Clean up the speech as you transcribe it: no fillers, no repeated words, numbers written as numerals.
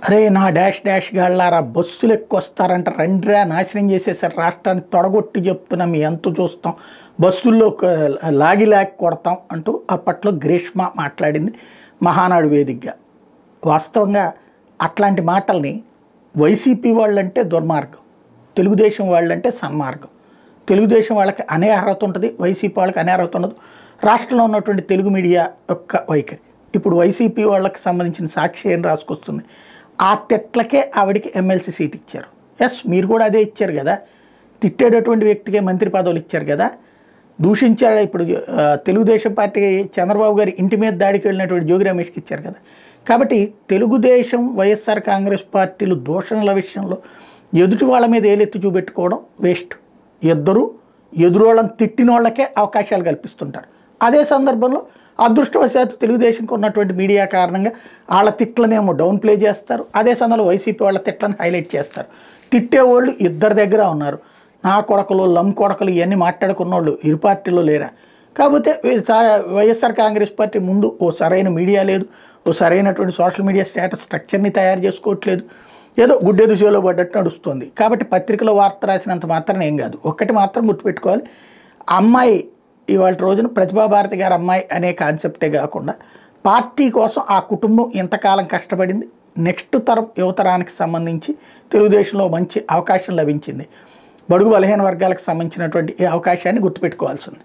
అరే నా dash dash గాళ్ళారా బస్సులు ఎక్కువస్తారంట రండిరా నాశనం చేసేసారు రాష్ట్రాన్ని తొడగొట్టి చెప్తున్నా మీ ఎంత చూస్తాం బస్సుల్లో లాగి కొడతాం అంటూ అప్పట్లో గ్రీష్మ మాట్లాడింది మహానాడు వేదికగా. వాస్తవంగా అట్లాంటి మాటల్ని వైసీపీ వాళ్ళంటే దుర్మార్గం, తెలుగుదేశం వాళ్ళంటే సన్మార్గం. తెలుగుదేశం వాళ్ళకి అనే అర్హత ఉంటుంది, వైసీపీ వాళ్ళకి అనే అర్హత ఉండదు. రాష్ట్రంలో ఉన్నటువంటి తెలుగు మీడియా యొక్క వైఖరి ఇప్పుడు వైసీపీ వాళ్ళకి సంబంధించిన సాక్షి ఏం రాసుకొస్తుంది, ఆ తిట్లకే ఆవిడికి ఎమ్మెల్సీ సీట్ ఇచ్చారు. ఎస్, మీరు కూడా అదే ఇచ్చారు కదా, తిట్టేటటువంటి వ్యక్తికే మంత్రి పదవులు ఇచ్చారు కదా. దూషించాడు ఇప్పుడు తెలుగుదేశం పార్టీ చంద్రబాబు గారి ఇంటి మీద దాడికి వెళ్ళినటువంటి జోగి రమేష్కి ఇచ్చారు కదా. కాబట్టి తెలుగుదేశం వైఎస్ఆర్ కాంగ్రెస్ పార్టీలు దూషణల విషయంలో ఎదుటి వాళ్ళ మీద ఏలెత్తి చూపెట్టుకోవడం వేస్ట్. ఇద్దరు ఎదురోళ్ళని తిట్టిన వాళ్ళకే అవకాశాలు కల్పిస్తుంటారు. అదే సందర్భంలో అదృష్టవశాత్తు తెలుగుదేశంకి ఉన్నటువంటి మీడియా కారణంగా వాళ్ళ తిట్లనేమో డౌన్ ప్లే చేస్తారు, అదే సమయంలో వైసీపీ వాళ్ళ తిట్లను హైలైట్ చేస్తారు. తిట్టేవాళ్ళు ఇద్దరి దగ్గర ఉన్నారు. నా కొడకలు లం కొడకలు ఇవన్నీ మాట్లాడుకున్న వాళ్ళు ఇరు పార్టీలో లేరా? కాకపోతే వైఎస్ఆర్ కాంగ్రెస్ పార్టీ ముందు ఓ సరైన మీడియా లేదు, ఓ సరైనటువంటి సోషల్ మీడియా స్టేటస్ స్ట్రక్చర్ని తయారు చేసుకోవట్లేదు, ఏదో గుడ్డెదు చేలో పడ్డట్టు నడుస్తుంది. కాబట్టి పత్రికలో వార్త రాసినంత మాత్రం ఏం కాదు. ఒక్కటి మాత్రం గుర్తుపెట్టుకోవాలి, అమ్మాయి ఇవాళ రోజున ప్రతిభాభారతి గారి అమ్మాయి అనే కాన్సెప్టే కాకుండా పార్టీ కోసం ఆ కుటుంబం ఎంతకాలం కష్టపడింది, నెక్స్ట్ తరం యువతరానికి సంబంధించి తెలుగుదేశంలో మంచి అవకాశం లభించింది. బడుగు బలహీన వర్గాలకు సంబంధించినటువంటి ఈ అవకాశాన్ని గుర్తుపెట్టుకోవాల్సింది.